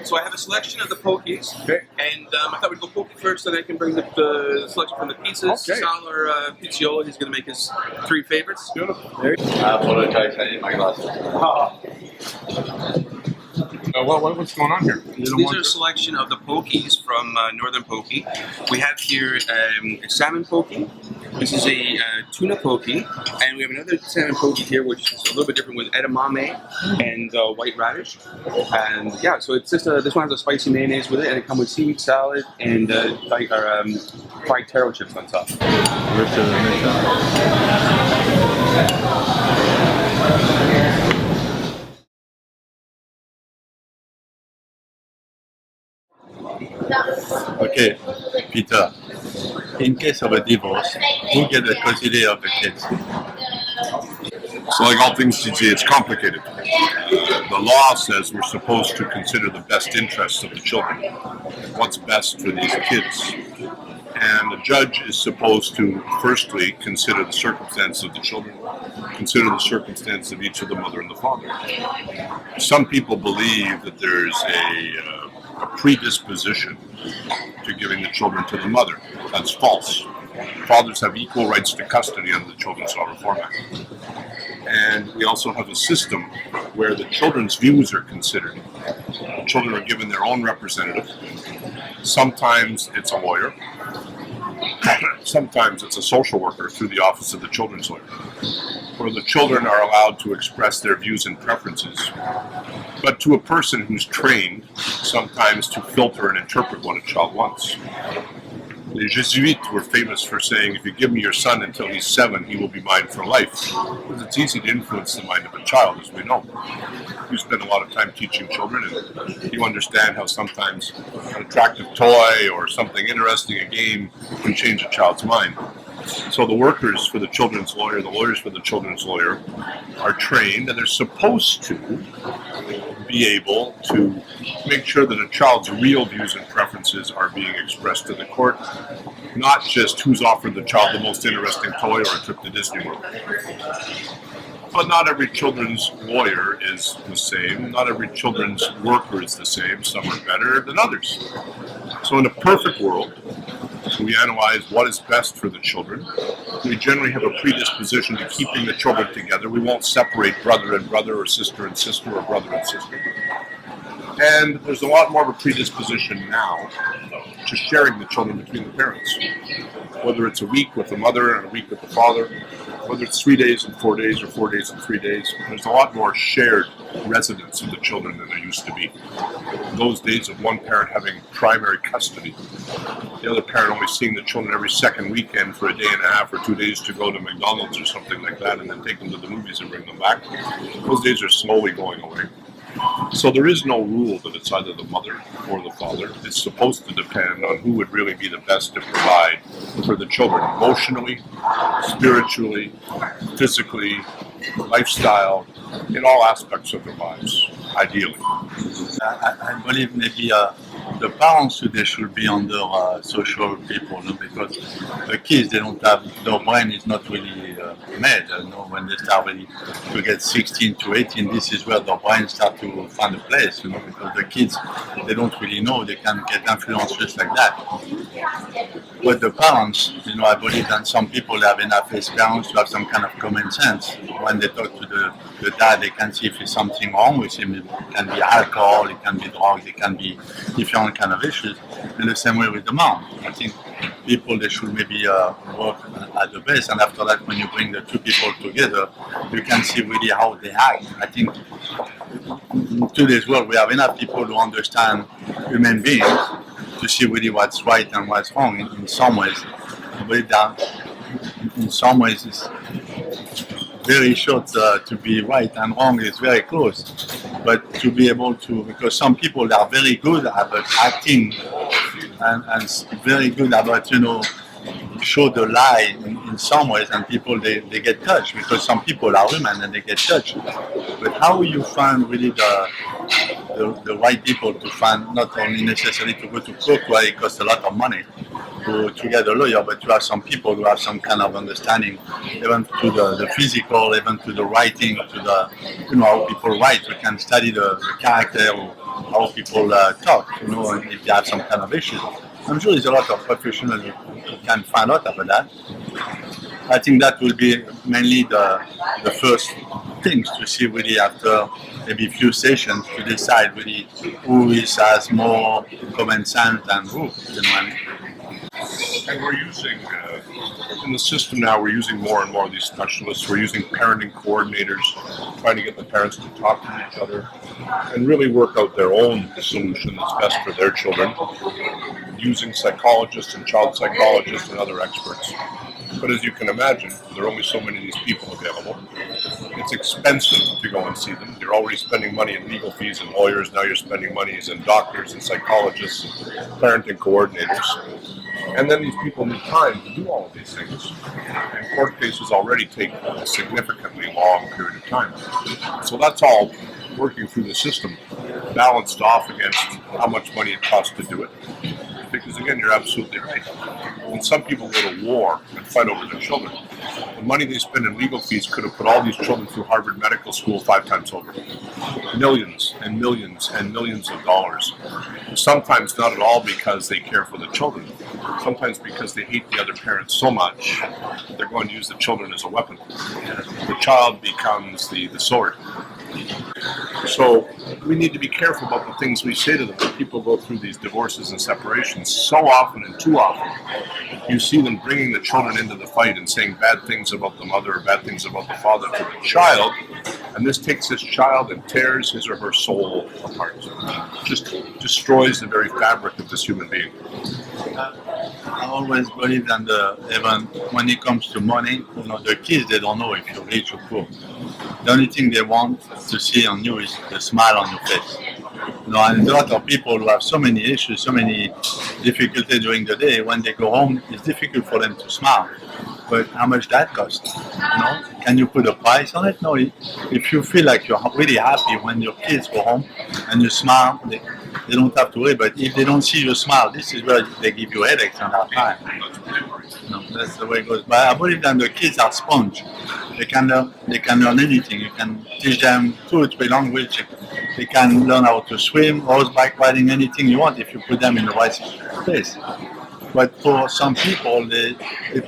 So I have a selection of the pokies, Okay. and I thought we'd go poke first, and I can bring the selection from the pizzas. Okay. Sal or Pizziola, he's going to make his 3 favorites. Beautiful. I apologize, I need my glasses. What's going on here? These are a selection of the pokies from Northern Poke. We have here a salmon poke. This is a tuna poke, and we have another salmon poke here, which is a little bit different with edamame and white radish. And yeah, so it's just this one has a spicy mayonnaise with it, and it comes with seaweed salad and fried taro chips on top. Okay, Peter, in case of a divorce, who gets the custody of the kids? So like all things, Didier, it's complicated. The law says we're supposed to consider the best interests of the children. What's best for these kids? And the judge is supposed to, firstly, consider the circumstances of the children, consider the circumstance of each of the mother and the father. Some people believe that there's a predisposition to giving the children to the mother. That's false. Fathers have equal rights to custody under the Children's Law Reform Act. And we also have a system where the children's views are considered. The children are given their own representative. Sometimes it's a lawyer. Sometimes it's a social worker through the Office of the Children's Lawyer, where the children are allowed to express their views and preferences, but to a person who's trained sometimes to filter and interpret what a child wants. The Jesuits were famous for saying, if you give me your son until he's 7, he will be mine for life. Because it's easy to influence the mind of a child, as we know. You spend a lot of time teaching children, and you understand how sometimes an attractive toy or something interesting, a game, can change a child's mind. So the workers for the children's lawyer, the lawyers for the children's lawyer, are trained, and they're supposed to be able to make sure that a child's real views and preferences are being expressed to the court, not just who's offered the child the most interesting toy or a trip to Disney World. But not every children's lawyer is the same. Not every children's worker is the same. Some are better than others. So in a perfect world, we analyze what is best for the children. We generally have a predisposition to keeping the children together. We won't separate brother and brother or sister or brother and sister. And there's a lot more of a predisposition now to sharing the children between the parents. Whether it's a week with the mother and a week with the father, whether it's 3 days and 4 days or 4 days and 3 days, there's a lot more shared residence of the children than there used to be. Those days of one parent having primary custody, the other parent only seeing the children every second weekend for a day and a half or 2 days to go to McDonald's or something like that, and then take them to the movies and bring them back. Those days are slowly going away. So there is no rule that it's either the mother or the father. It's supposed to depend on who would really be the best to provide for the children emotionally, spiritually, physically, lifestyle, in all aspects of their lives, ideally. I believe maybe the parents today should be under social people, no? Because the kids, they don't have, their brain is not really made. When they start really to get 16 to 18, this is where their brain start to find a place, because the kids, they don't really know, they can get influenced just like that. But the parents, I believe that some people have enough experience to have some kind of common sense. When they talk to the dad, they can see if there's something wrong with him. It can be alcohol, it can be drugs, it can be different kind of issues. In the same way with the mom. I think people, they should maybe work at the base, and after that, when you bring the two people together, you can see really how they act. I think in today's world, we have enough people who understand human beings to see really what's right and what's wrong in some ways. I believe that in some ways it's very short to be right and wrong is very close. But to be able to, because some people are very good at acting and very good about, show the lie in some ways, and people, they get touched, because some people are women and they get touched. But how you find really the right people to find, not only necessarily to go to court where it costs a lot of money to get a lawyer, but to have some people who have some kind of understanding, even to the physical, even to the writing, to the, how people write. We can study the character how people talk, you know, and if they have some kind of issues. I'm sure there's a lot of professionals who can find out about that. I think that will be mainly the first things to see really after maybe a few sessions to decide really who has more common sense than who, you know what I mean? And we're using, in the system now, we're using more and more of these specialists. We're using parenting coordinators, trying to get the parents to talk to each other and really work out their own solution that's best for their children, using psychologists and child psychologists and other experts. But as you can imagine, there are only so many of these people available. It's expensive to go and see them. You're already spending money in legal fees and lawyers. Now you're spending money in doctors and psychologists, parenting coordinators. And then these people need time to do all of these things. And court cases already take a significantly long period of time. So that's all working through the system, balanced off against how much money it costs to do it. Because again, you're absolutely right. When some people go to war and fight over their children, the money they spend in legal fees could have put all these children through Harvard Medical School 5 times over. Millions and millions and millions of dollars. Sometimes not at all because they care for the children. Sometimes because they hate the other parent so much that they're going to use the children as a weapon. The child becomes the sword. So we need to be careful about the things we say to them. When people go through these divorces and separations, so often and too often, you see them bringing the children into the fight and saying bad things about the mother or bad things about the father to the child, and this takes this child and tears his or her soul apart. Just destroys the very fabric of this human being. I always believe that even when it comes to money, you know, the kids, they don't know if you're rich or poor. The only thing they want to see on you is the smile on your face. You know, and a lot of people who have so many issues, so many difficulties during the day, when they go home, it's difficult for them to smile. But how much that costs? You know, can you put a price on it? No. If you feel like you're really happy when your kids go home and you smile, they don't have to worry. But if they don't see you smile, this is where they give you headaches on that time. You know, that's the way it goes. But I believe that the kids are sponge. They can learn anything. You can teach them 2 or 3 languages. They can learn how to swim, horseback riding, anything you want if you put them in the right place. But for some people, they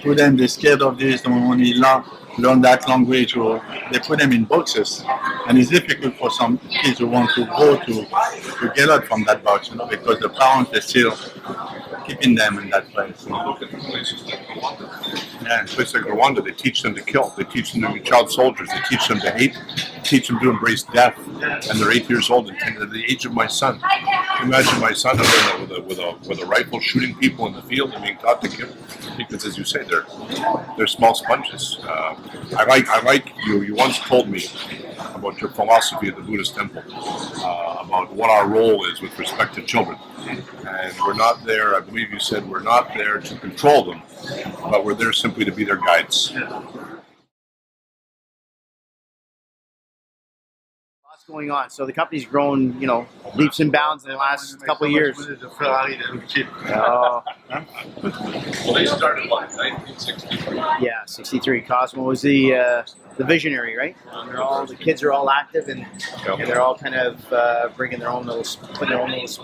put them, they're scared of this, they don't want to learn that language, or they put them in boxes. And it's difficult for some kids who want to go to get out from that box, you know, because the parents are still keeping them in that place. You know? Look at the places like Rwanda. Yeah, in places like Rwanda, they teach them to kill. They teach them to be child soldiers. They teach them to hate. Teach them to embrace death. And they're 8 years old and 10, at the age of my son. Imagine my son with a rifle shooting people in the field and being taught to kill. Because, as you say, they're small sponges. I like you. You once told me about your philosophy at the Buddhist temple, about what our role is with respect to children. And we're not there, I believe you said, we're not there to control them, but we're there simply to be their guides. Lots going on. So the company's grown, you know, leaps and bounds in the last couple of years. Oh. Well, they started like 1963. Yeah, 63. Cosmo was the visionary, right? The kids are all active and they're all kind of putting their own little spin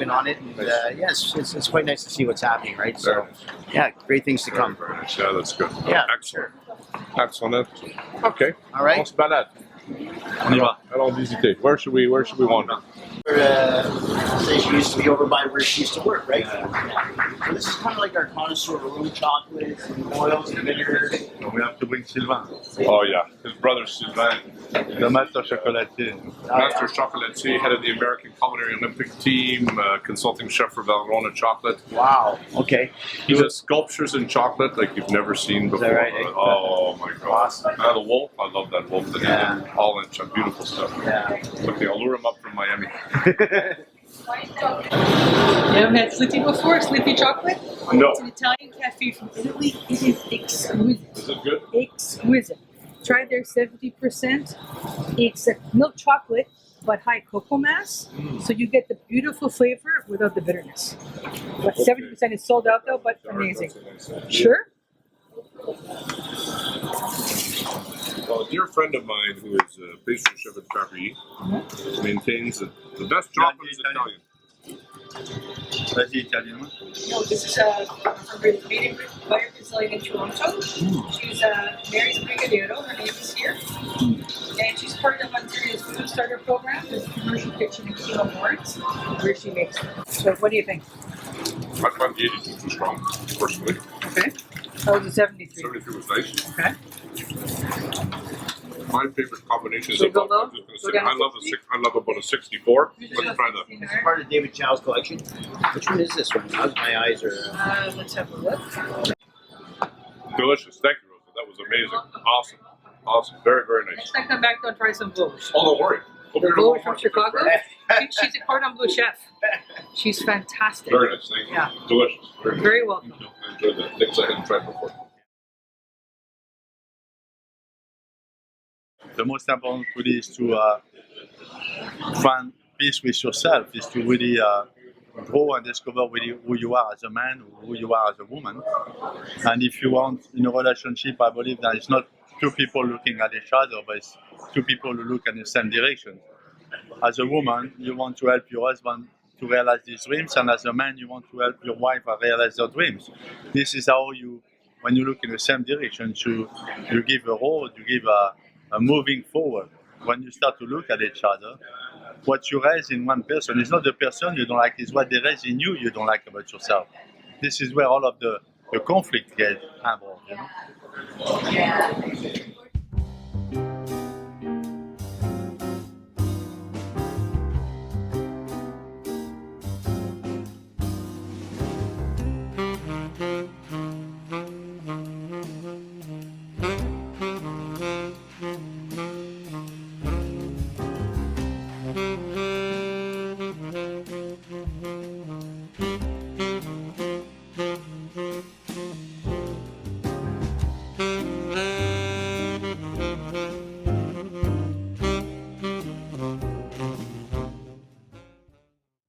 on it. And yeah, it's quite nice to see what's happening, right? So yeah, great things to come. Very nice. Yeah, that's good. Yeah, Excellent. Excellent. Okay. All right. What's balade? Allons visiter. Where should we wander? Station used to be over by where she used to work, right? So this is kind of like our connoisseur room, chocolates and oils and vinegars. We have to bring Sylvain. Oh yeah, his brother Sylvain, The Master Chocolatier. Master Chocolatier, head of the American Culinary Olympic team, consulting chef for Valrhona Chocolate. Wow. Okay. He does sculptures in chocolate like you've never seen before. Is that right? Oh my God! The wolf, I love that wolf. That Yeah. he did. All in beautiful stuff. Yeah. Okay, I'll lure him up from Miami. You haven't had Sleepy before? Sleepy chocolate? No. It's an Italian cafe from Italy. It is exquisite. Is it good? Exquisite. Try their 70%. It's a milk chocolate, but high cocoa mass. So you get the beautiful flavor without the bitterness. But 70% is sold out though, but amazing. Sure? Well, a dear friend of mine who is a pastry chef at Paris maintains that the best chocolate is Italian. Vas-y, italien. No, this is made by a Brazilian in Toronto. She's Mary's Brigadeiro. Her name is here. And she's part of Ontario's Food Starter Program, the Commercial Kitchen and Kilo Awards, where she makes them. So what do you think? I found the 82 too strong, personally. Okay. Oh, the 73. 73 was nice. Okay. My favorite combination is Should we go about, low? I'm just Go gonna say, down I to love 60? I love about a 64. This is Let's a try that. 69. This is part of David Chow's collection. Which one is this one? My eyes are. Let's have a look. Delicious. Thank you, Rosa. That was amazing. Awesome. Awesome. Very, very nice. Next time I come back, don't try some Blues. Oh, don't worry. Hope you're Blues gonna from go Chicago. for it. She's a cordon bleu chef. She's fantastic. Very nice. Thank you. Yeah. Delicious. Very nice. Very welcome. I enjoyed that. Things I hadn't tried before. The most important really is to find peace with yourself, is to really grow and discover really who you are as a man, who you are as a woman. And if you want, in a relationship, I believe that it's not two people looking at each other, but it's two people who look in the same direction. As a woman, you want to help your husband to realize his dreams, and as a man, you want to help your wife realize her dreams. This is how you, when you look in the same direction, you give a road, you give a moving forward. When you start to look at each other, what you raise in one person is not the person you don't like, it's what they raise in you don't like about yourself. This is where all of the conflict gets involved, you know? Yeah.